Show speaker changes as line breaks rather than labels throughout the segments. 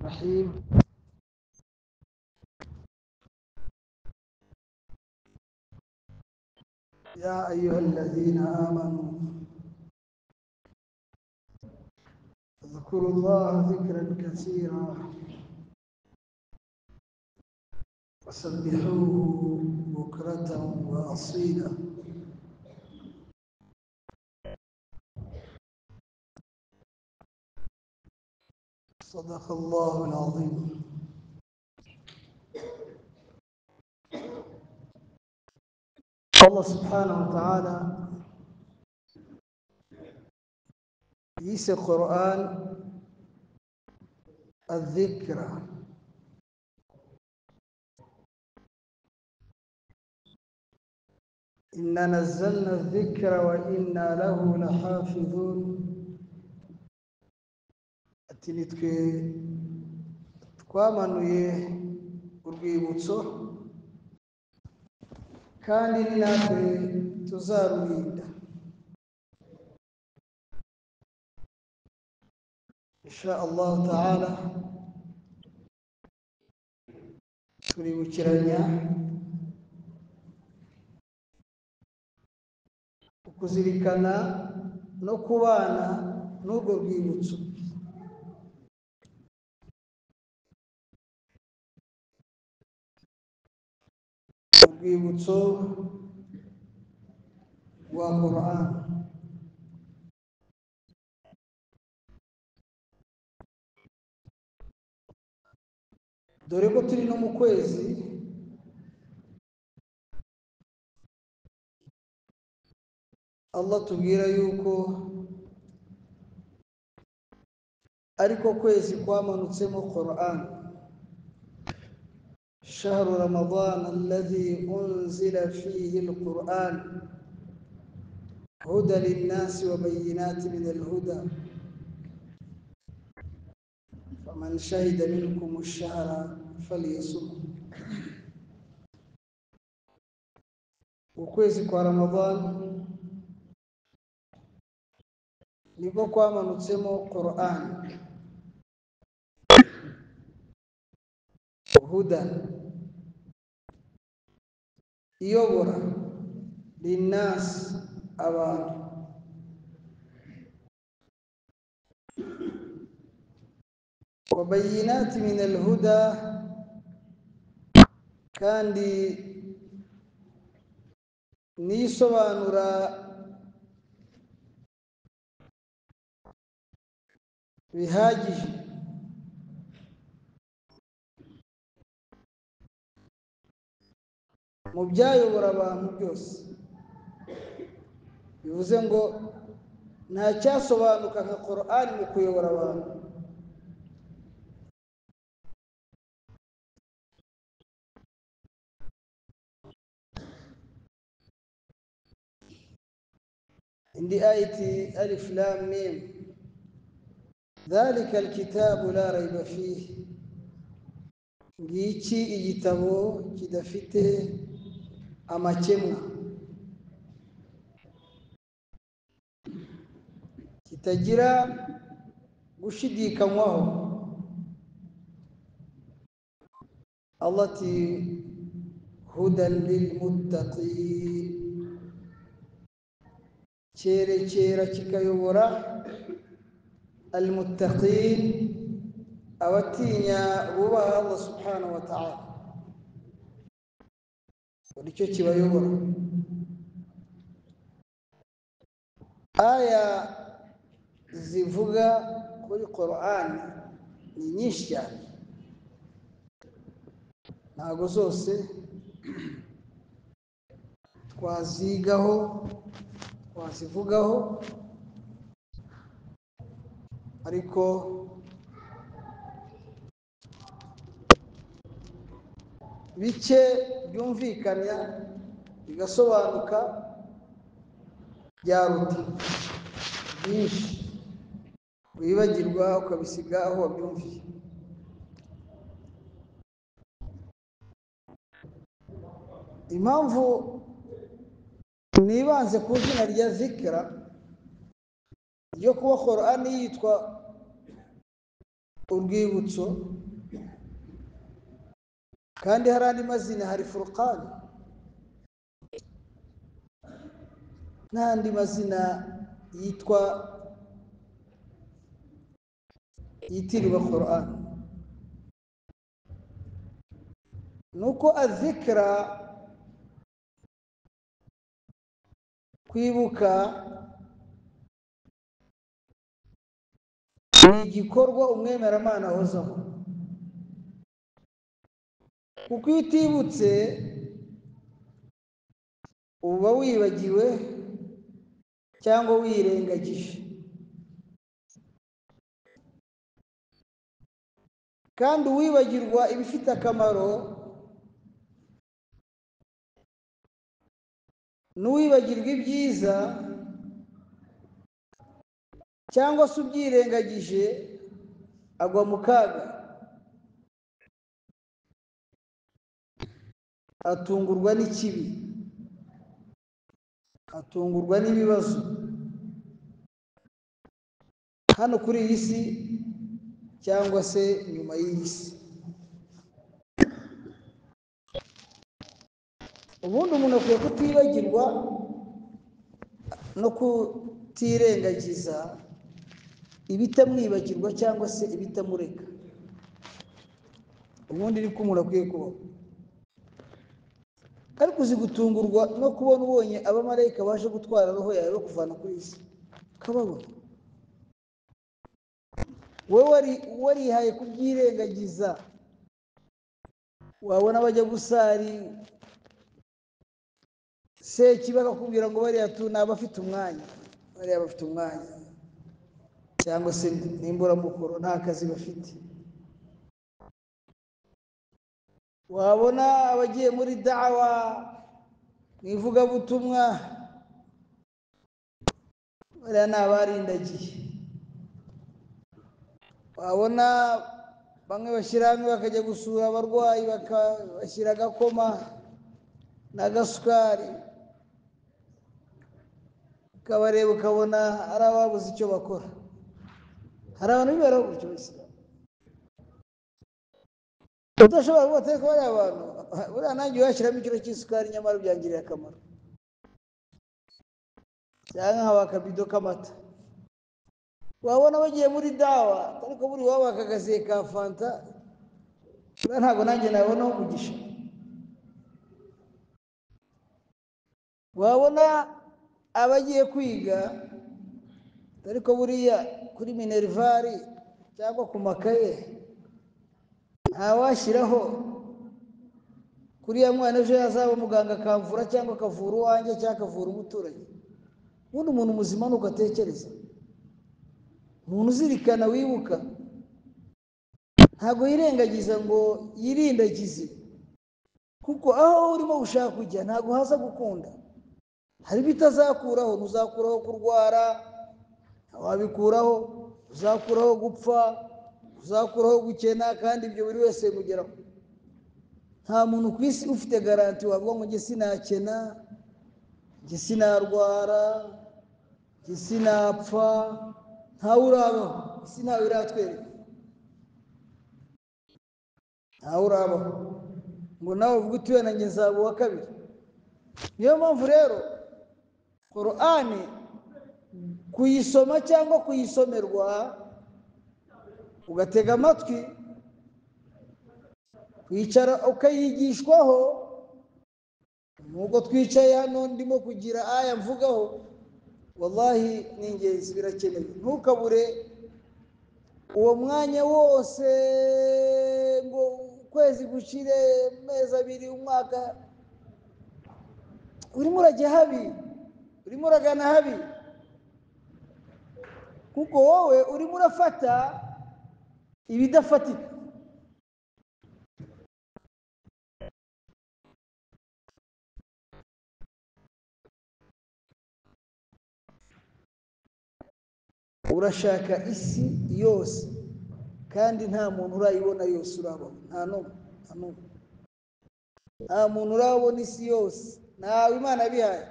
الرحيم. يا أيها الذين آمنوا اذكروا الله ذكرا كثيرا وسبحوه بكرة وأصيلا. صدق الله العظيم. الله سبحانه وتعالى يسي القرآن الذكرى، إنا نزلنا الذكر وإنا له لحافظون. ati nitwe twamanuye urwibutso kandi ni natwe tuzarurinda insha Allah ta'ala. turibukiranya ukuzirikana no kubana n'urwo rwibutso. urwibutso rwa Qur'an. dore ko turi no mu kwezi Allah tubwira yuko ariko kwezi kwamanutsemo Qur'an. شهر رمضان الذي أنزل فيه القرآن هدى للناس وبينات من الهدى فمن شهد منكم الشهر فليصم. ukwezi kwa Ramadhan niko kwamanutsemo Qur'an. huda iyobora linnas abantu wa bayinati min alhuda kandi nisobanura bihagije mu byayobora abantu byose. bivuze ngo nta cyasobanuka nka Qur'an mu kuyobora abantu. indi ayati alif lam mim dhalika alkitabu la rayba fihi, ngiki igitabo kidafite amakemwa, kitagira gushidikanywaho. Allah ati hudan lilmuttaqin, cyerekera kikayobora almuttaqin, abatinya bubaha Allah subhanahu wa ta'ala. nicyo kibayobora. aya zivuga kuri Qur'an ni nyinshi cyane, ntago zose twazigaho twazivugaho, ariko bike byumvikana bigasobanuka byaruta byinshi wibagirwa ukabisiga aho wabyumviye. impamvu nibanze ku izina rya zikra ryo kuba Qur'an yitwa urwibutso, kandi hari andi mazina, hari Furqan n'andi mazina yitiriwe Qur'an. nuko azikra, kwibuka, ni igikorwa umwemeramana ahozaho, kuko iyo utibutse uba wibagiwe cyangwa wirengagije, kandi uwibagirwa ibifite akamaro n'uwibagirwa ibyiza cyangwa se ubyirengagije agwa mu kaga, atungurwa n'ikibi, atungurwa n'ibibazo hano kuri iyi si cyangwa se nyuma y'iyi si. ubundi umuntu akwiye kutibagirwa no kutirengagiza ibitamwibagirwa cyangwa se ibitamureka. ubundi niko umuntu akwiye kubaho. ariko uzi gutungurwa no kubona ubonye abamarayika baje gutwara roho yawe bakuvana kuri iyi si, ukababona wowe warihaye kubyirengagiza. wabona bajya gusari Sekibi bakakubwira ngo bariya abafite umwanya, bariya bafite umwanya, cyangwa se n'imburamukoro nta kazi bafite. wabona abagiye muri da'wa mu ivugabutumwa, bariya ni abarindagiye. wabona bamwe bashyira hamwe bakajya gusura abarwayi, bakabashyira agakoma n'agasukari, ukabareba ukabona ari ababuze icyo bakora. hari abantu biberaho gutyo bisigaye, udashobora kuba atari ko bariya abantu, buriya nanjye washyiramo ikiro cy'isukari nyamara byangiriye akamaro, cyangwa nkaba akabido k'amata. wabona bagiye muri dawa, ariko buri wabo akagaziye ka fanta, buriya ntabwo nanjye nabonaho umugisha. wabona abagiye kwiga, ariko buriya kuri minervari cyangwa ku makaye ntawashyiraho kuriya mwana ejo yazaba umuganga akamvura cyangwa akavura uwanjye cyangwa akavura umuturanyi. ubundi umuntu muzima nuko atekereza, umuntu uzirikana, wibuka, ntabwo yirengagiza ngo yirindagize, kuko aho urimo gushaka kujya ntabwo haza gukunda. hari bitazakuraho, ntuzakuraho kurwara, wabikuraho, uzakuraho gupfa, uzakuraho gukena, kandi ibyo buri wese bimugeraho. nta muntu ku isi ufite garanti wavuga ngo njye sinakena, njye sinarwara, njye sinapfa. ntawe urabaho, isi ntawe iratwereka, ntawe urabaho ngo nawe uvuge uti wenda njye nzaba uwa kabiri. niyo mpamvu rero Qur'ani kuyisoma cyangwa kuyisomerwa ugatega amatwi, kwicara ukayigishwaho, nubwo twicaye hano ndimo kugira aya mvugaho, wallahi ni ingenzi, birakenewe. ntukabure uwo mwanya wose ngo ukwezi gushire, amezi abiri, umwaka, urimo urajya habi, urimo uragana habi, kuko wowe urimo urafata ibidafatika. urashaka isi yose, kandi nta muntu urayibona yose urabona, nta n'umwe, nta muntu urabona isi yose, ntawe Imana yabihaye.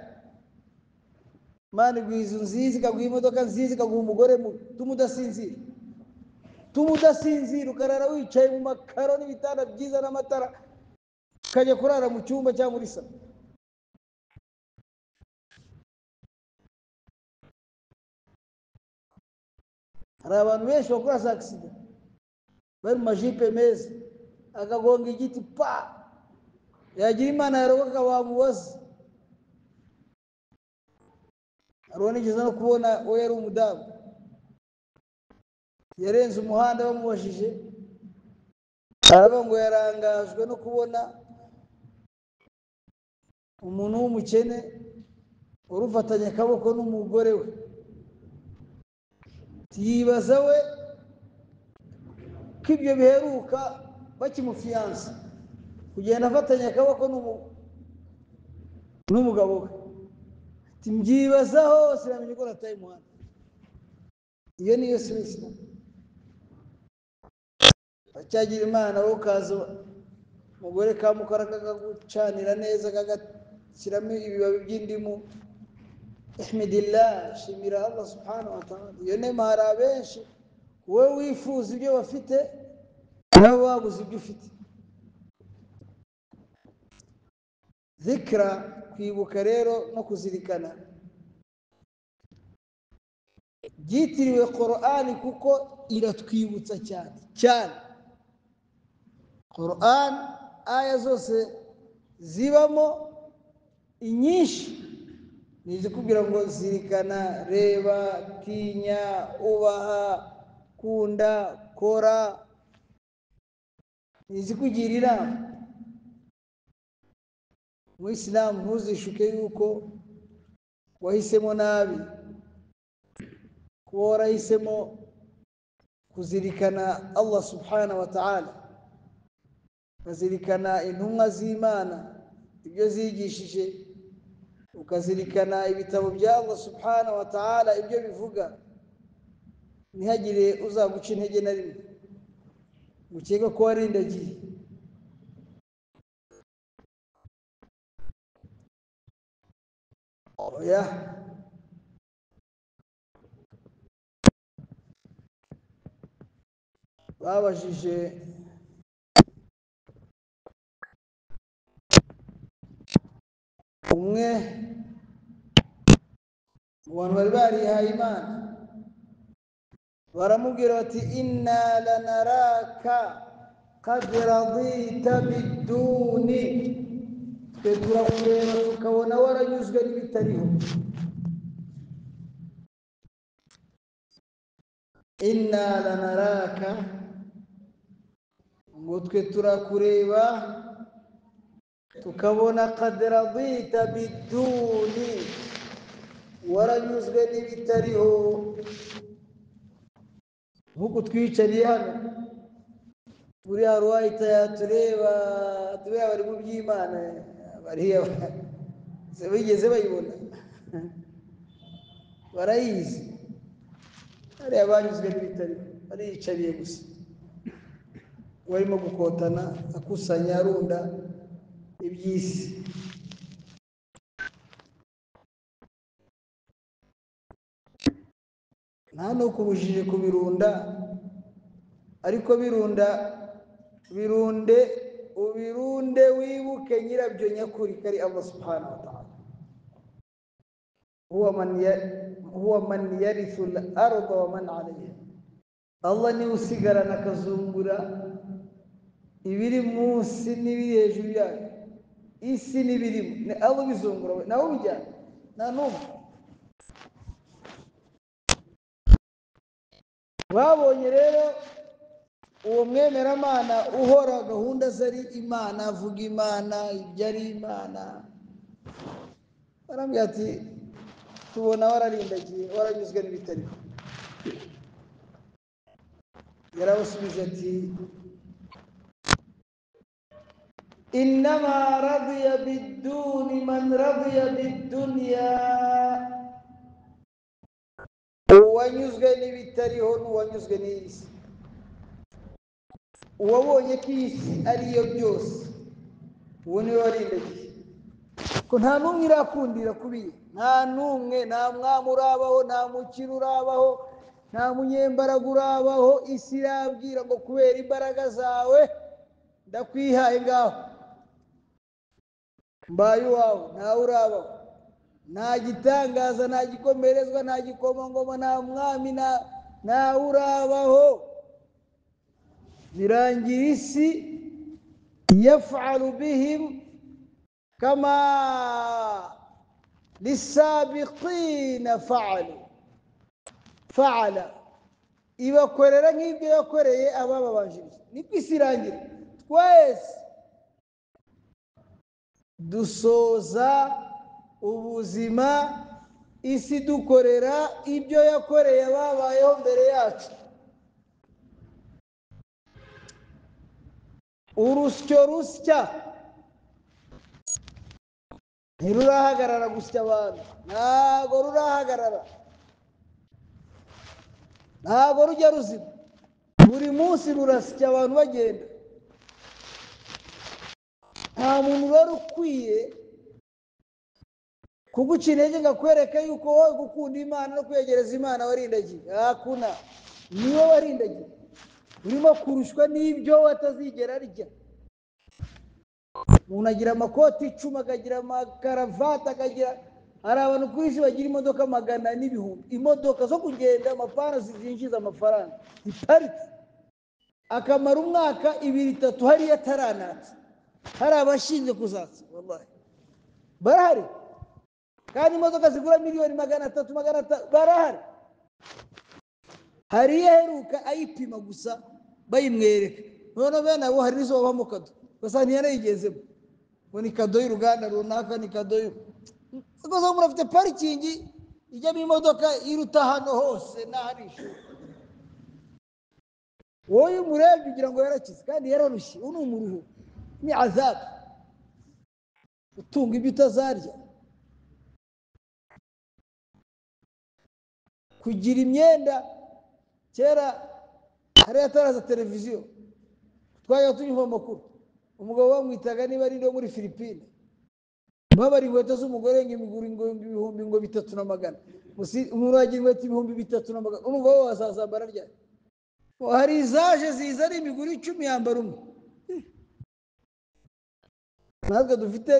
Imana iguha inzu nziza, ikaguha imodoka nziza, ikaguha umugore mutuma udasinzira, tumudasinzira ukarara wicaye mu makaro n'ibitanda byiza n'amatara ukajya kurara mu cyumba cyangwa muri salo. Hari abantu benshi bakora za accident bari mu majipe meza akagonga igiti pa yagira Imana yarokoka bamubaza. Aronigeze no kubona we yari umudamu yarenze umuhanda bamubajije aravuga ngo yarangajwe no kubona umuntu w'umukene urufatanya akaboko n'umugore we, yibaza we ko ibyo biheruka bakimufiyansa kugenda afatanya akaboko n'umugabo we. Mbyibaza hose namenye ko nataye umuhanda. Iyo niyo Islam. Acyagira Imana wowe ukaza umugore kamukora kakagucanira neza kagashyiramo ibibabi by'indimu, ihmidillah, shimira Allah subhanahu wa ta'ala. Iyo nema hari abenshi wowe wifuza ibyo bafite nawe wabuze ibyo ufite. Zikra, kwibuka rero no kuzirikana byitiriwe Qur'ani kuko iratwibutsa cyane. Qur'an aya zose zibamo inyinshi nizikubwira ngo zirikana, reba, tinya, ubaha, kunda, kora, nizikugira inama. Mu Islam ntuzishuke yuko wahisemo nabi, kuba warahisemo kuzirikana Allah subhanahu wa ta'ala, ukazirikana intumwa z'Imana ibyo zigishije, ukazirikana ibitabo bya Allah subhanahu wa ta'ala ibyo bivuga, ntihagire uzaguca intege na rimwe ukeka ko warindagiye. Oya, babajije umwe mu bantu bari barihaye Imana, baramubwira bati inna lanaraka qad radita biduni, twe turakureba tukabona waranyuzwe n'ibitariho. Inna lanaraka, ngo twe turakureba tukabona qad radita biduni, waranyuzwe n'ibitariho. Nkuko twicariye hano buri arwahita yatureba bari mu by'Imana, bariya bigeze bayibona barayizi, bariya banyuzwe n'ibitariho bariyicariye gusa, barimo gukotana akusanya arunda iby'isi. Nta no kubujije kubirunda, ariko ubirunde wibuke nyirabyo nyakuri kari Allah subhanahu wa ta'ala. huwa man yarithu al-ardha wa man 'alayha. Allah ni usigarana akazungura ibiri munsi n'ibiri hejuru yayo, isi n'ibirimo, ni Allah bizungura, nawe ubijyana nta n'umwe. Babonye rero uwo mwemeramana uhora gahunda zari Imana, avuga Imana, ibyo ari Imana, barambwira ati tubona wararindagiye, waranyuzwe n'ibitariho. Yarabasubije ati innama radiya biduni man radiya bidunya, uwanyuzwe n'ibitariho n'uwanyuzwe n'isi. Uwabonye ko isi ariyo byose, uwo niwe warindagiye. Ko nta n'umwe irakundira kubiye, nta n'umwe, nta mwami urabaho, nta mukire urabaho, nta munyembaraga urabaho. isi irabwira ngo kubera imbaraga zawe ndakwihaye ngaho mbaye iwawe. ntawe urabaho, nta gitangaza, nta gikomerezwa, nta gikomangoma, nta mwami, ntawe urabaho. birangira isi yafalu bihim kama lisabiqina faala, ibakorera nk'ibyo yakoreye abababanjirije. niko isi irangira. twese dusoza ubuzima isi dukorera ibyo yakoreye ababayeho mbere yacu. urusyo rusya ntirurahagarara gusya abantu, ntago rurahagarara, ntago rujya ruzima. buri munsi rurasya abantu bagenda. nta muntu rero ukwiye kuguca intege ngo akwereke yuko wowe gukunda Imana no kwegereza Imana warindagiye. hakuna, niwe warindagiye. urimo kurushwa n'ibyo watazigera arya. umuntu agira amakoti 10, akagira amakaravati, akagira, hari abantu kuri isi bagira imodoka 100 n'ibihumbi, imodoka zo kugenda, amapana zinjiza amafaranga, iparitse akamara umwaka 2-3 hariya ataranatse. hari abashinzwe kuzatsa, wallahi barahari. kandi imodoka zigura miliyoni 300 500 barahari. hari iheruka ayipima gusa bayimwereka, none bene abo hari nizo babamo kado, gusa ntiyanayigezemo ngo ni kado y'uruganda runaka, ni kado gusa umuntu afite parikingi ijyamo imodoka iruta hano hose n'ahari ishuri. wowe umurebye ugira ngo yarakize, kandi yararushye. ubu ni umuruho, ni azabu utunga ibyo utazarya. kugira imyenda, kera hari ataraza televiziyo twajya tunyumva amakuru. umugabo bamwitaga niba ari muri Philippines, babari inkweto z'umugore ibihumbi 3,100. umuntu agira inkweto ibihumbi 3,100. umugabo wazazambara ryari? hari izaje ziza ari imiguru 10 yambara umwe. natwe dufite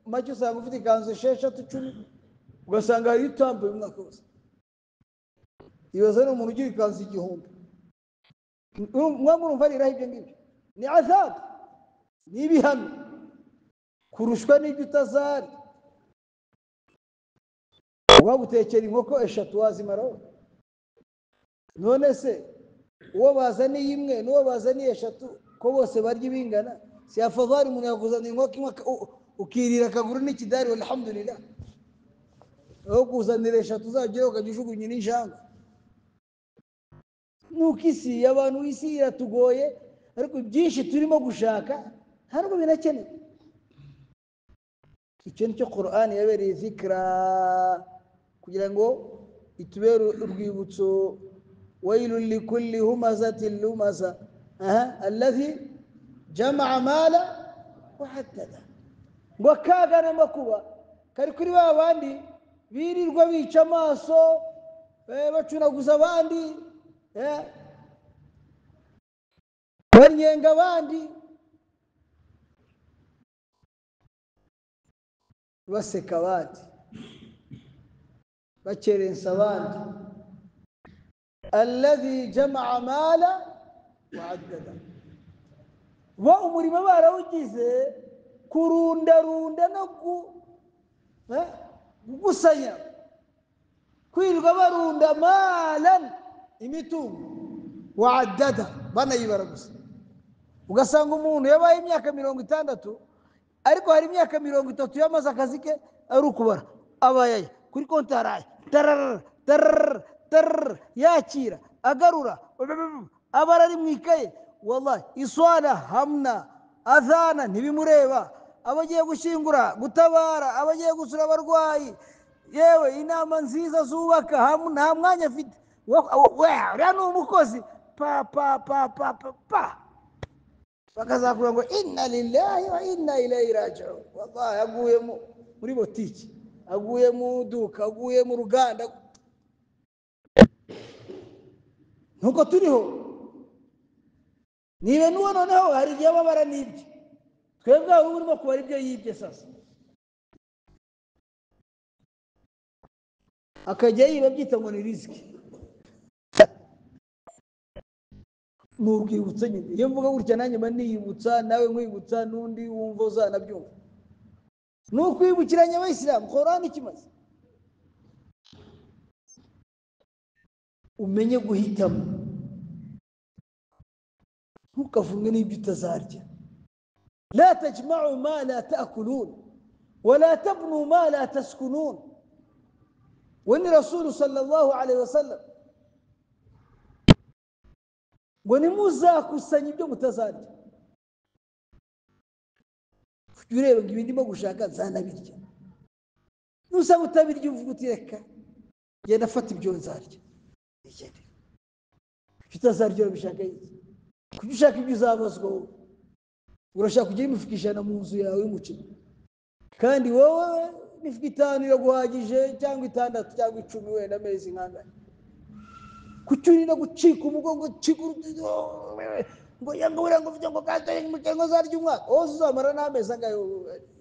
make, usanga ufite ikanzu 6-10, ugasanga hari utambaye umwaka wose. ibaza ni umuntu ugira ikanzu 1000. mwamurumva ariraho ibyo ngibyo. ni azabu, ni ibihano, kurushwa n'ibyo utazari. wagutekera inkoko 3 wazimaraho. none se uwo bazaniye imwe n'uwo bazaniye 3 ko bose barya ibingana? si afadhali umuntu yakuzanira inkoko imwe ukirira akaguru n'ikidari, alhamdulillah, aho kuzanira 3 uzagera ukajugunya n'injanga. nuko isi y'abantu, isi iratugoye, ariko byinshi turimo gushaka ntabwo binakeneye. icyo nicyo Qur'an yabereye zikra, kugira ngo itubere urwibutso. wailul likulli humazatin lumaza alladhi jama'a mala wa haddada. ngo akaga n'amakuba kari kuri ba bandi birirwa bica amaso bacunaguza abandi, banyenga abandi, baseka abandi, bakerensa abandi. alladhi jama'a mala wa addada. bo umurimo barawugize kurundarunda no gusanya, kwirirwa barunda malan, imitungo, wa addada, banayibara gusa. ugasanga umuntu yabaye imyaka 60, ariko hari imyaka 30 yamaze akazi ke ari ukubara. abayaye kuri konti haraye yakira agarura, abara ari mu ikaye. wallahi iswala hamna, adhana ntibimureba, abagiye gushyingura, gutabara, abagiye gusura abarwayi, yewe inama nziza zubaka, nta mwanya afite. uriya ni umukozi bakazakuvuga ngo inna lillahi wa inna ilayhi raji'un. wallahi aguye muri botiki, aguye mu duka, aguye mu ruganda. nuko turiho niba nuwo noneho hari igihe babara n'ibyo twebwe aho urimo kubara ibyo yibye sasa akajya yiba byita ngo ni riziki n'urwibutso nyine iyo mvuga gutya nanjye mba niyibutsa nawe nkwibutsa n'undi wumva uzanabyumva ni ukwibukiranya abayisilamu Qur'an ikimaze umenye guhitamo ntukavumwe n'ibyo utazarya la tajma'u ma la ta'kulun ولا تبنوا ما لا تسكنون وان رسول صلى الله عليه وسلم ونمuzakusanya ibyo mutazarya ureba ngo ibindi gushaka zanabirya nusaba utabirya uvuga uti reka genda fata ibyo nzarya igende bitazarya bishaka iki kuko ushaka ibyo uzabazwa urashaka kujya imifikishana mu nzu yawe y'umuceri kandi wowe imifuka 5 iraguhagije cyangwa 6 cyangwa 10 wenda amezi nkangana kucyurira gucika umugongo ngo yanga urango ufite ngo katari umukengo zarya umwaka ozo uzamara n'amezi angayo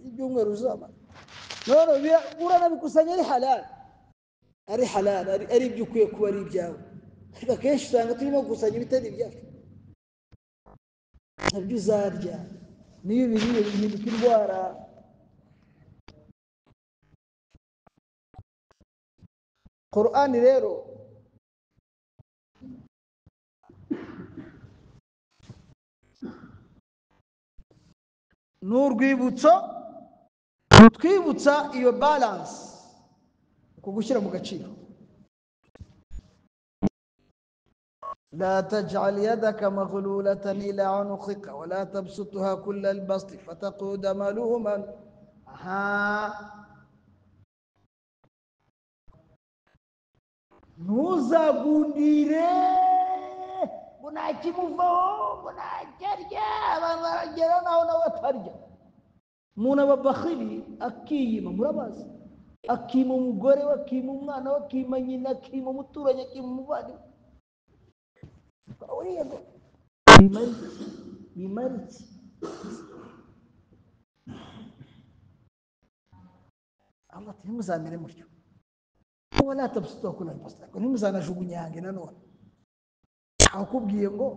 ibyumweru uzamara none urana bikusanya ari halal ari ibyo ukwiye kuba ari ibyawe ariko kenshi usanga turimo gukusanya ibitari ibyacu nabyo uzarya niyo biriye bihinduka indwara Qur'an rero n'urwibutso rutwibutsa iyo balance kugushyira mu gaciro لا تجعل يدك مغلولة إلى عنقك ولا تبسطها كل البسط فتقعد ملوما ntuzagundire ngo ntakimuvaho ngo ntacyarya abantu baragera naho nawe atarya umuntu aba bakhili akiyima murabazi akima umugore we akima umwana we akima nyina akima umuturanyi akima umuvandimwe bimariki Allah ntimuzamere mutyo wala tabsutu kula albasta ntimuzanajugunyange nanone akubwiye ngo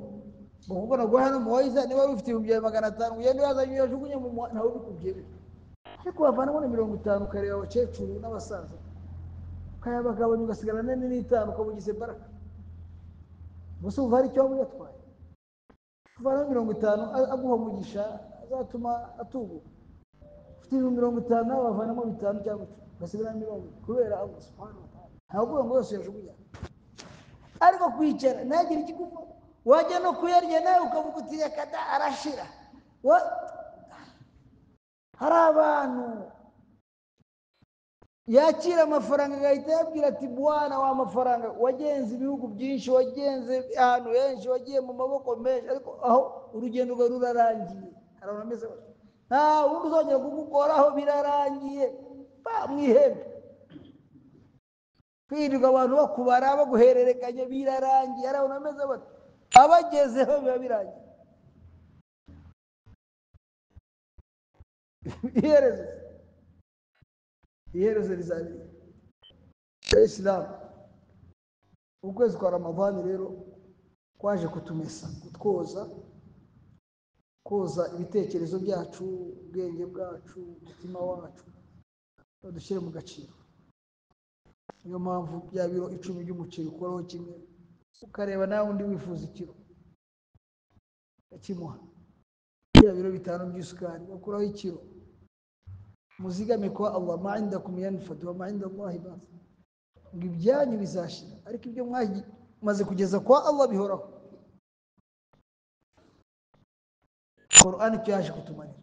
ubona ngo hano muwayiza niba ufite 500 ugende yazanye yajugunye mu ntawe bikubwiye ariko bavana ngo 50 kareba abakecuru n'abasaza kaya bagabanya ugasigara nene n'itanu ukabugize baraka gusa uva ari cyo yatwaye kuvana 50 aguha mugisha azatuma atubuka ufite 50 bavanamo 5 cyangwa basigara 10 kubera Allah subhanahu wa ta'ala ntabwo ngo yose yajugunya ariko kwicara nagira ikigufa wajya no kuyarya nawe ukavuga uti reka da arashira hari abantu yakira amafaranga agahita yabwira ati bwana wa mafaranga wagenze ibihugu byinshi wagenze ahantu henshi wagiye mu maboko menshi ariko aho urugendo rwa rurarangiye harameze nta wundi uzongera kugukoraho birarangiye mwihembe kwirirwa abantu bakubara baguhererekanye birarangiye arabona ameze bati abagezeho biba birangiye iherezo rizabiri Islam ukwezi kwa Ramadhani rero kwaje kutumesa kutwoza koza ibitekerezo byacu ubwenge bwacu umutima wacu dushyire mu gaciro niyo mpamvu bya biro 10 by'umuceri ukoraho kimwe ukareba nawe undi wifuza ikiro akimuha bya biro 5 by'isukari ukuraho ikiro muzigame kwa Allah ma indakum yanfad wa ma inda Allah bas ngo ibyanyu bizashira ariko ibyo maze kugeza kwa Allah bihoraho Qur'an cyaje kutumanira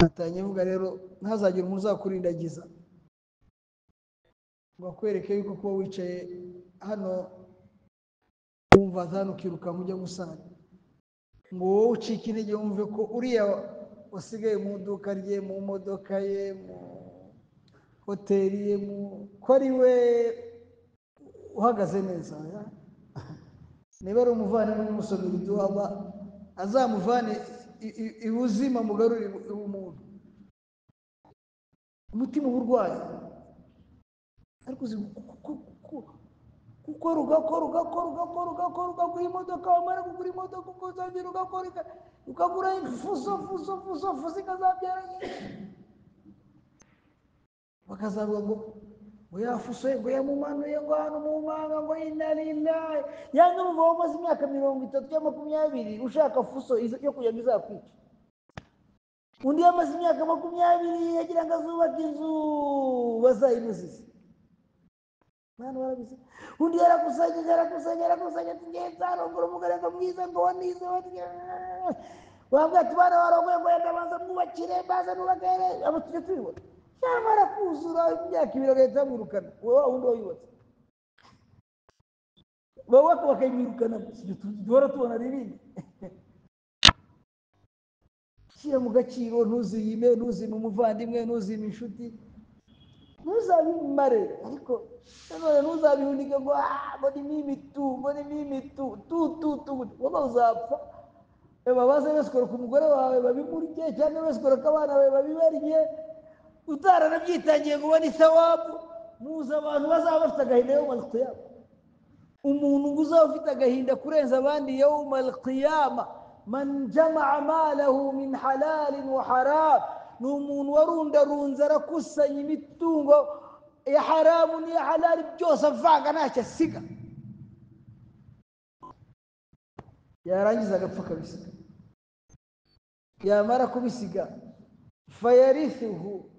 natanye vuga rero ntazagira umuntu uzakurindagiza ngo kwereke yuko kuba wicaye hano umva zano kiruka mujya gusana ngo wowe ucike intege wumve ko uriya wasigaye mu duka rye mu modoka ye mu hoteli ye ko ari we uhagaze neza niba ari umuvandimwe n'umusomera iduha Allah azamuvane ibuzima mugarurire umuntu umutima uburwayi ariko ugakora ugakora imodoka wamara kugura imodoka ukazongera ukagura fuso ikazabyara bakazavuga ngo yafusoye ngo yamumanuye ngo hano mu manga ngo inna lillahi yanze umuva wamaze imyaka 30 cyangwa 20 ushaka fuso yo kujya izakwica undi yamaze imyaka 20 yagira ngo azubaka inzu bazayimuzize mwana warabize undi yarakusanya ngenzarongora umugore ngo mwiza ngo wanize wabwa tubana warongoye ngo yatabanza mwubakire baza nubakere abo tujye tubibona cyamara kuzura imyaka 2 agahita amwirukana wowe wundi wayubatse wowe bakayimwirukana duhora tubona ibindi shyira mu gaciro ntuziyime ntuzime umuvandimwe ntuzime inshuti ntuzabimare ariko nanone ntuzabihunike ngo ni mimi tu wowe uzapfa babaze besikora ku mugore wawe babimurye cyangwa besikora ku abana bawe babibarye utaranaby'itangiye ngo ubone isawabu muza abantu bazaba bafite agahinda yawmal qiyama umuntu ngo uzaba ufite agahinda kurenza abandi yawmal qiyama man jama'a malahu min halalin wa haram ni umuntu warundarunze arakusanya imitungo ya haramu n'iya halali byose avanga ntacyo asiga yarangiza agapfa kabisiga yamara kubisiga fayarithuhu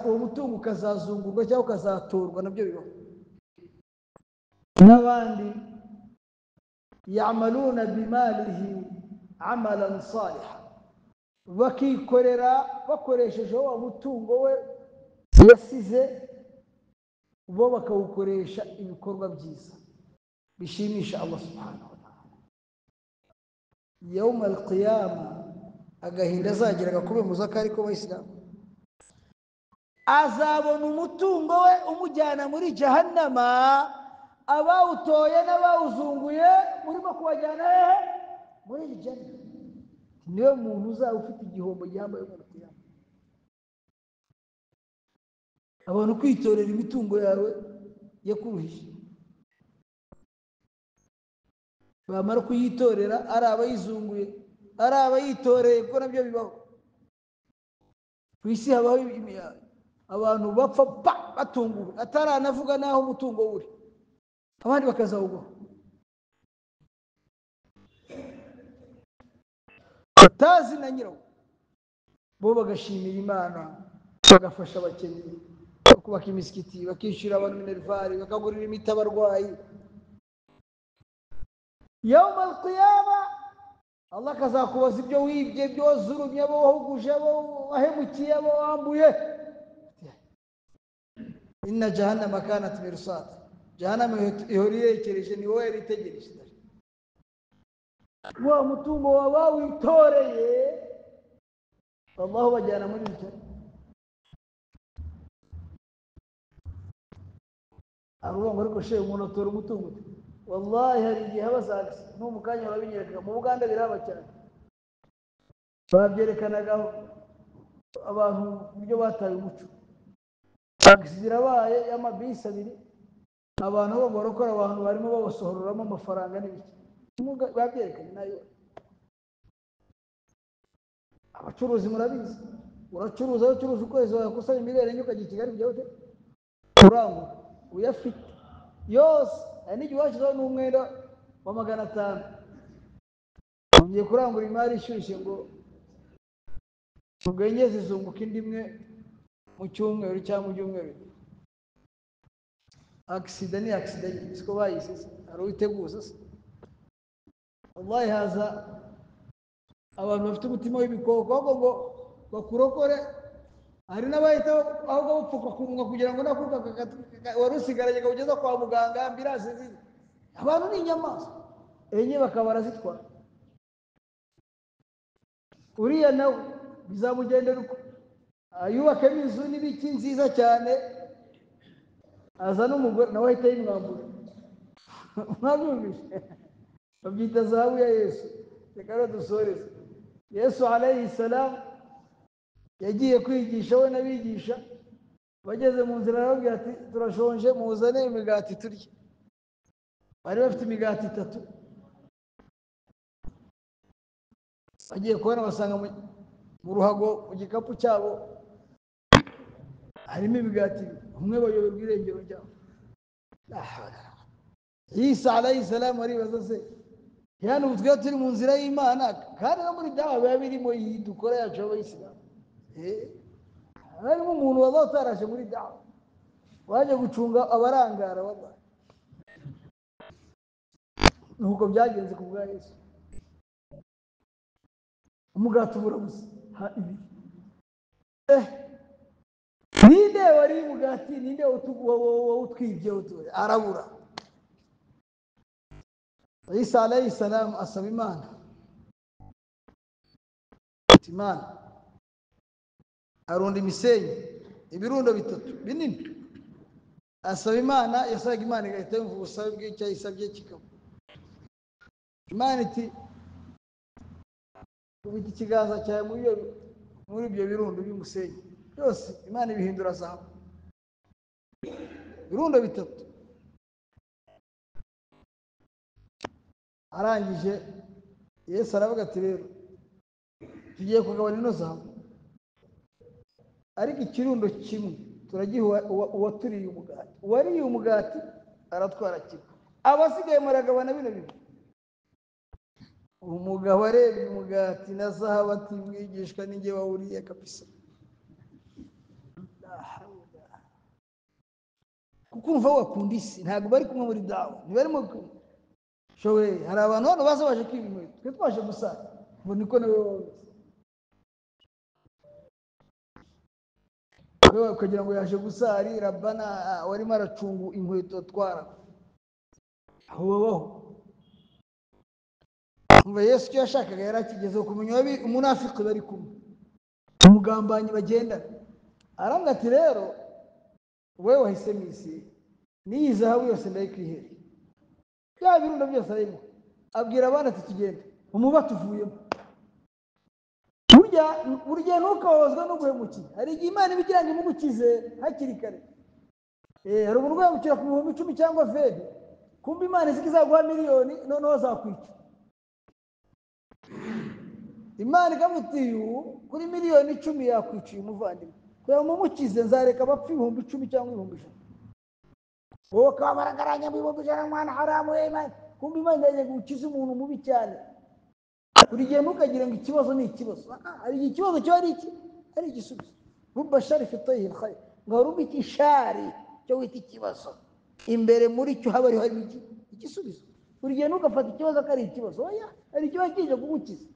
uwo mutungo ukazazungurwa cyangwa ukazatorwa nabyo bibaho n'abandi yamaluna bimalihi amalan salihan bakikorera bakoresheje wa mutungo we yasize bo bakawukoresha ibikorwa byiza bishimisha Allah subhanahu wa ta'ala yawm al-qiyama agahinda azagira gakube muzakari ko bayisilamu azabona umutungo we umujyana muri jahannama abawutoye n'abawuzunguye murimo kubajyana hehe muri jahannama niwe muntu uzaba ufite igihombo gihambaye mu kiyama abantu kwitorera imitungo yawe yakuruhije bamara kuyitorera ari abayizunguye ari abayitoreye ko nabyo bibaho kwisi habaho abantu bapfa batunguwe ataranavuga naho umutungo uri abandi bakazawugwa batazi na nyirawo bo bagashimira Imana bagafasha abakene bakubaka imisikiti bakishyura abantu minervari bakagurira imiti abarwayi yawm al-qiyama Allah kazakubaza ibyo wibye byo wazurumye abo wahuguje abo wahemukiye abo wambuye inna jahannama kanat mirsad jahannama ihoriyekereje ni wowe yaritegereje wa mutungo wabawitoreye Allah bajyana muri icyo arubongo ariko shehe umuntu atora umutungo wallahi hari igihe abazagisi no mukanya babinyereka mu Buganda biraba cyane babyerekanaga abantu buryo bataye umuco taxi zirabaye y'amabisi abiri abantu bo barokora abantu barimo babasohororamo amafaranga n'ibiki babyerekanye nayo abacuruzi murabizi uracuruza ukwezi wakusanya miliyoni enye ukajya i Kigali kujya ute kurangura uyafite yose n'igihe washyizeho n'umwenda wa 500 ngiye kurangura imari ishyushye ngo ubwengeze zunguka indi imwe mu cyumweru cyangwa mu byumweru accident ni accident siko bayisese ari witeguza wallahi haza abantu bafite umutima w'ibikoko ngo bakurokore hari n'abahita ahubwo bapfuka ku munwa kugira ngo nakuka warusigaranye kugeza kwa muganga ambirase zizi abantu ni inyamaswa enye bakaba barazitwara uriya nawe bizamugendera uko ayubaka inzu n'ibiki nziza cyane aza n'umugore nawe ahita yimwambura mwabyumvise babyita zahabu ya Yesu. Reka dusoreze. Yesu alayhi salam yagiye kwigisha we n'abigisha, bageze mu nzira arababwira ati turashonje muzane imigati turye. Bari bafite imigati 3, bagiye kubona basanga mu ruhago mu gikapu cyabo harimo imigati, umwe bayoberwa irengero ryabo. Isa alayhi salam aribaza se yani ubutwe turi mu nzira y'Imana kandi no muri dawa biba birimo iyi dukora yacu y'Abayisilamu. Harimo umuntu wazatarashe muri dawa waje gucunga abarangara wallahi. Nuko byagenze ku bwa Yesu. Umugati ubura gusa ninde wari umugati, ninde utwibye arabura. Isa alayhi salam asaba Imana, Imana arunda imisenyi ibirundo 3 binini, asaba Imana, yasaga Imana igahita yumva ubusabe bwe cyayisabye kikaba. Imana iti ubiki ikiganza cyawe muri ibyo birundo by'umusenyi byose, Imana ibihindura zahabu, birundo 3. Arangije Yesu aravuga ati rero tugiye kugabana ino zahabu, ariko ikirundo kimwe turagiha uwaturiye umugati, uwariye umugati aratwara kimwe, abasigaye muragabana bino bibiri. Umugabo arebye umugati na zahabu ati mwigishwa ninjye wawuriye kabisa. Kuko umva wakunda isi ntabwo bari kumwe muri dawa, ntibarimo showe. Hari abantu hano baza baje kwiga inkweto, twe twaje gusara ngo niko nawe wowe kugira ngo yaje gusari Rabbana warimo aracungu inkweto twara aho babaho. Umva Yesu cyo yashakaga yarakigezeho kumenya umunafiki bari kumwe, umugambanyi bagenda. Arambwira ati rero wewe wahise misi niyi zahabu yose ndayikwihereye, bya birundo byose arimo. Abwira abana ati tugende umuba tuvuyemo. Burya ntukababazwa no guhemukira, hari igihe Imana ibigiranye mugukize hakiri kare. Hari umuntu wamukira ku 10,000 cyangwa 20, kumbe Imana izaguha miliyoni noneho zakwica. Imana ikamutiyu kuri miliyoni 10 yakwiciye umuvandimwe, kugira ngo mumukize nzareka abapfa 10,000 cyangwa 100,000. Wowe kabaraganya mu 100,000 mwana haramu Imana, kumbe Imana yaje gukiza umuntu mubi cyane. Buri gihe ntukagire ngo ikibazo ni ikibazo, hari ikibazo cyo ari igisubizo. Rubba shari fi tayhi alkhayr, ngo rubi kishari cyo wita ikibazo imbere muri cyo haba hari igisubizo. Buri gihe ntukafata ikibazo ko ari ikibazo, oya hari ikibazo kije kugukiza.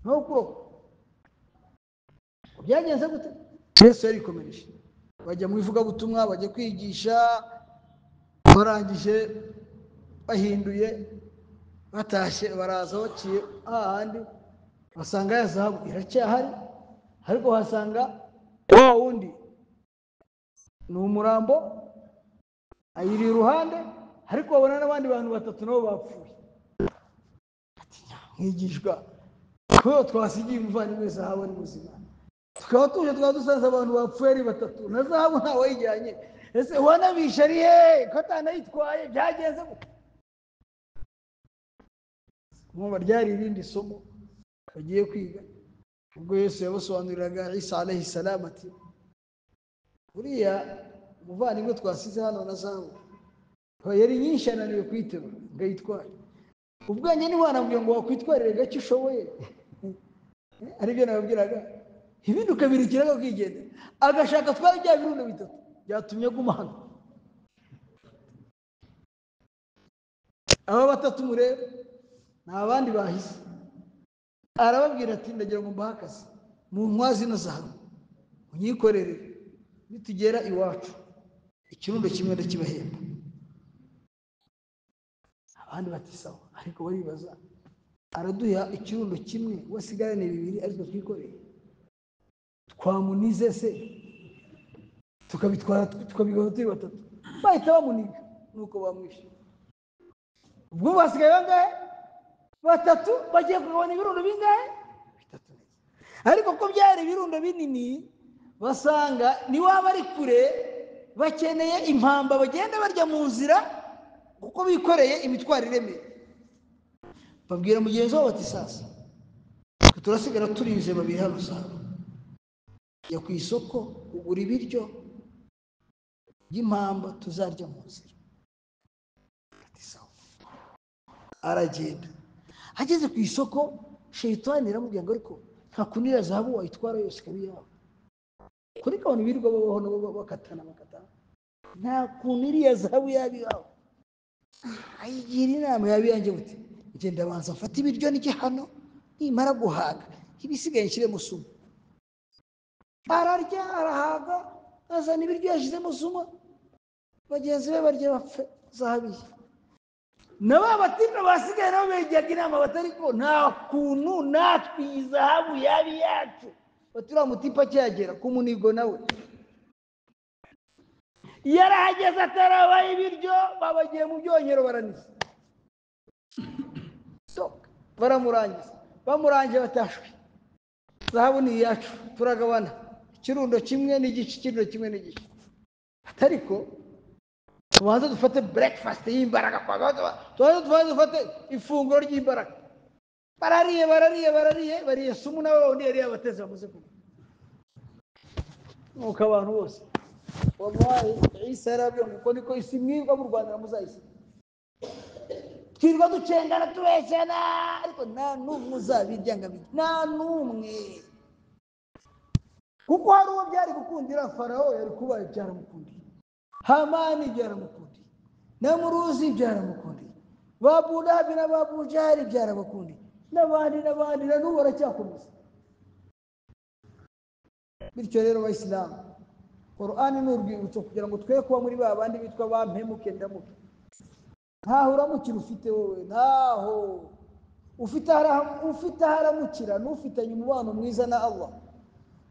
No kuroka byagenze gute? Yesu yarikomereje, bajya mu ivuga butumwa, bajya kwigisha, barangije bahinduye batashye baraza baciye ahandi basanga ya zahabu iracyahari, ariko hasanga wa wundi ni umurambo ayiri iruhande, ariko babona n'abandi bantu 3 nabo bapfuye. Ati mwigishwa ko twasigiye umuvandimwe zahabu ari muzima, tukaba tuje dusanze abantu bapfuye ari 3 na zahabu ntawe yijyanye. Ese wanabisha ari ko atanayitwaye byagenze gute? Mwumva ryari irindi somo bagiye kwiga ubwo Yesu yabasobanuriraga Isa alayhi salam ati buriya umuvandimwe twasize hano na zahabu yari nyinshi ananiwe kwiterura ngayitwara. Ubwenge ni wanambwiye ngo wakwitwarire gake ushoboye, aribyo nababwiraga, ibindi ukabirikiraga kwigendera, agashaka twari bya birundo 3 byatumye guma hano. Aba 3 murebe nta bandi bahise. Arababwira ati ndagira ngo mbahakaze mu ntwazi no zahabu unyikorere, nitugera iwacu ikirundo kimwe ndakibahemba. Abandi bati sawa, ariko baribaza araduha ikirundo kimwe wasigarane 2 ariko twikoreye, twamunize se tukabitwara tukabigana turi 3? Bahita bamuniga nuko bamwishe. ubwo basigaye bangahe? Batatu. Bagiye kugabana ibirundo bingahe? Bitatu. Ariko ko byari ibirundo binini, basanga ni waba ari kure, bakeneye impamba bagenda barya mu nzira kuko bikoreye imitwaro iremeye. Babwira mugenzi wabo bati sasa turasigara turinze babiri hano sasa, ya ku isoko ugura ibiryo by'impamba tuzarya mu nzira. Ati sawa. Aragenda. Ageze ku isoko, shayitani iramubwira ngo ariko nta kunira zahabu wayitwara yose ikaba yawe. Kuri kabone birirwa babaho nabo bakatana. Nta kunira zahabu yabi yawe. Ayigira inama yabi yanjye buti ngenda banza mfata ibiryo nike hano, nimara guhaga ibisigaye nshire musuma. Ararya arahaga, azana ibiryo yashize musuma, bagenzi be barya bapfe zahabiye. Naba batina basigaye nabo begeraga inama batari ko nta kuntu natwe izahabu yabi yacu batura mutipa cyagera ku munigo nawe. Yarahageze atarabaye ibiryo, babagiye mu byonyero baranise. Baramurangiza. Bamurangiye batashwe. Zahabu ni yacu turagabana. Ikirundo kimwe n'igice, ikirundo kimwe n'igice. Atariko tubanza dufate breakfast y'imbaraga kwa gato. Tubanza dufate ifunguro ry'imbaraga. Bariye sumu nawe undi yari yabateze bamuze kuba. Nuko abantu bose wallahi Isa yarabyo ngo niko isi mwibwa mu Rwanda muzayisi. Twirwa ducengana tubeshyana ariko nta n'umwe uzabirya ngabirya, nta n'umwe. Kuko hari uwo byari gukundira, Farawo yari kubaye byaramukundiye, Hamani byaramukundiye, Namuruzi byaramukundiye, Babu Lahabi na Babu Jahali byarabakundiye, n'abandi na n'ubu baracyakomeza. Bityo rero Abayisilamu, Qur'ani ni urwibutso kugira ngo twe kuba muri ba bandi bitwa bampemuke ndamuke. Ntaho uramukira ufite wowe, ntaho ufite haramukira, n'ufitanye umubano mwiza na Allah,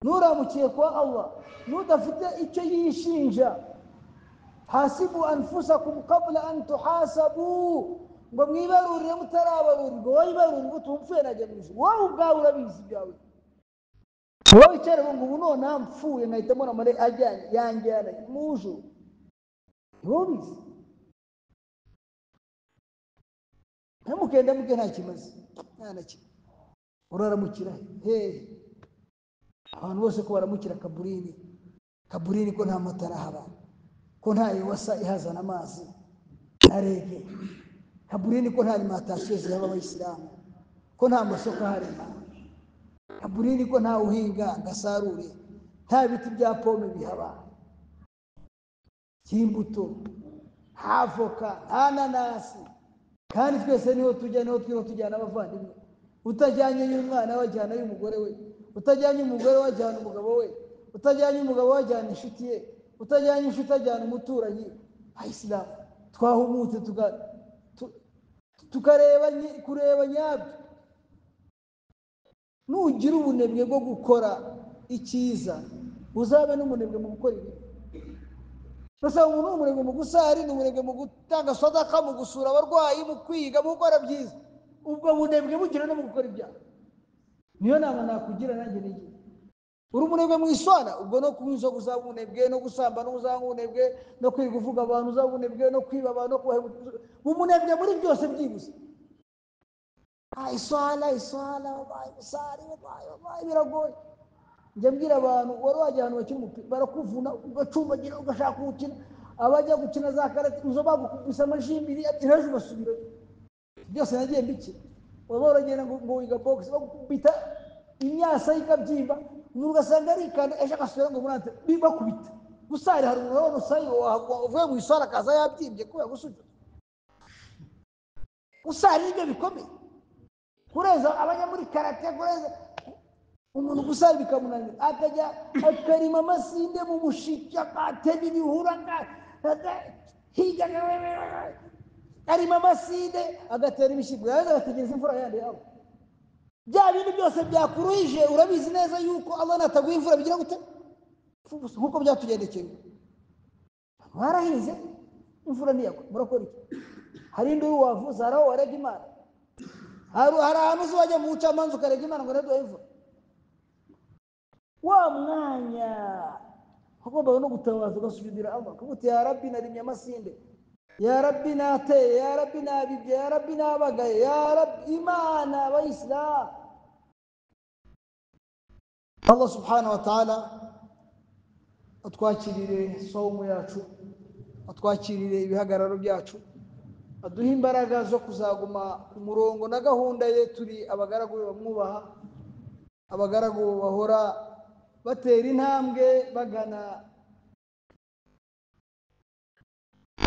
nuramukiye kwa Allah, nudafite icyo yishinja. Hasibu anfusakum qabla an tuhasabu, ngo mwibarurire mutarabarurirwa. Wayibarurire utumfuye najya mu ijuru, wowe ubwawe urabizi byawe. Wowe cyane ngo ubu none mpfuye nkahitamo na mare ajyanye yanjyana mu ijuru, wowe ubizi. Ntamukenda muke nta kimaze, nta na kimwe. Uraramukira he? Abantu bose ko baramukira kaburini ko nta matara haba, ko nta iwasa ihazana amazi arege. Kaburini ko nta alimentation zihaba Abayisilamu, ko nta masoko harema. Kaburini ko nta uhinga ngasarure, nta biti bya pome bihaba, cy'imbuto, havoka, ananasi. Kandi twese niho tujyana abavandimwe. Utajyanye y'umwana wajyana y'umugore we, utajyanye umugore wajyana umugabo we, utajyanye umugabo wajyana inshuti ye, utajyanye inshuti ajyana umuturanyi. Abayisilamu twahumutse kureba nyabyo. Nugira ubunebwe bwo gukora icyiza, uzabe n'umunebwe mu gukora ibi. Basa umuntu n'umunebwe mu gusari, n'umunebwe mu gutanga sadaka, mu gusura abarwayi, mu kwiga, mu gukora byiza. Ubwo bunebwe bugira no mu gukora ibyaha. Niyo nama nakugira nanjye nigi. Uri umunebwe mu iswana, ubwo no kunywa inzoga uzaba umunebwe, no gusamba no uzaba umunebwe, no kwiga uvuga abantu uzaba umunebwe, no kwiba abantu, no kuhemuka. Umunebwe muri byose byibuze. Iswala wallahi biragoye. Njye mbwira abantu wari wajya ahantu bakina umupira barakuvuna ugacumbagira ugashaka gukina, abajya gukina za karate uzo bagukubisa amajimbiri ati hejuru basubira. Byose nagiye mbiki. Waba uragenda ngo wiga box bakubita imyasa y'ikabyimba, ugasanga ari ikanda ejo agasubira ngo murante bibakubita. Gusari hari umuntu wabona usayo uvuye mu iswara kaza yabyimbye kubera gusujya. Usari ibyo bikomeye. Kureza abajya muri karate, kureza umuntu gusari bikamunanira, akajya akarima amasinde mu mushikya katega ibihura higa arima amasinde agatera ibishyimbo, yaza agategereza imvura yandi yabo. Bya bintu byose byakuruhije, urabizi neza yuko Allah nataguha imvura bigira gute nkuko byatugendekeye. Barahinze imvura ntiyagwa, murakora iki? hari induru wavuza haraho warega Imana hari ahantu uzajya mu bucamanza ukarega Imana ngo nado imvura wa mwanya hagomba no gutabaza ugasubira Allah kuvuga ya Rabbi narimye amasinde ya Rabbi nateye ya Rabbi nabibye ya Rabbi nabagaye ya Rabbi Imana abayislam Allah subhanahu wa ta'ala atwakirire saumu yacu atwakirire ibihagararo byacu aduha imbaraga zo kuzaguma ku murongo na gahunda ye turi abagaragu bamwubaha abagaragu bahora batera intambwe bagana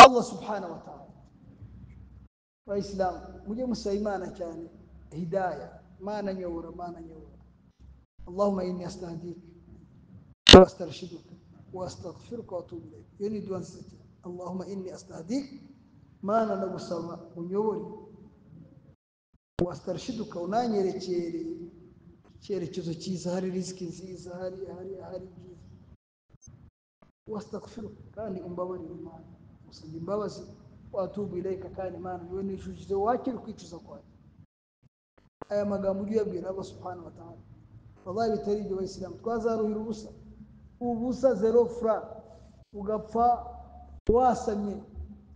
Allah subhanahu wa ta'ala Islam mujye musaba Imana cyane hidayah Mana nyobora اللهم إني أستهديك وأسترشدك وأستغفرك وأتوب إليك يريد أن ستي اللهم إني أستهديك ما أنا نبصر ونيوري وأسترشدك ونانيري تشيري تشيزا هاري رزقي زيزا هاري وأستغفرك كاني أمبوري المعنى وصلي مبوزي وأتوب إليك كاني مانا يوني شوجزي واكل كيتشزا كواني أيا مقامو يبقى الله سبحانه وتعالى والله بتريد وإسلام تقازارو يروسا وبوسا زيرو فرا وقفا واسمي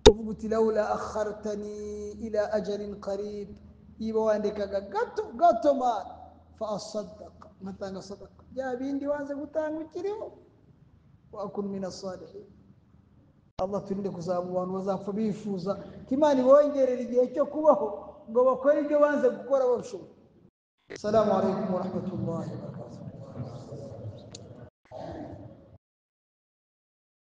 وقلت لولا أخرتني إلى أجل قريب يبا عندك قطو ما فأصدق متى صدق جابين ديوانزا قطان وكريو وأكون من الصالحين الله تريد كزاموان وزاف بيفوزا كمان وينجر رجيه كوبه ngo bakore ibyo banze gukora babishoboye. Assalamu alaikum wa rahmatullahi wa barakatuh.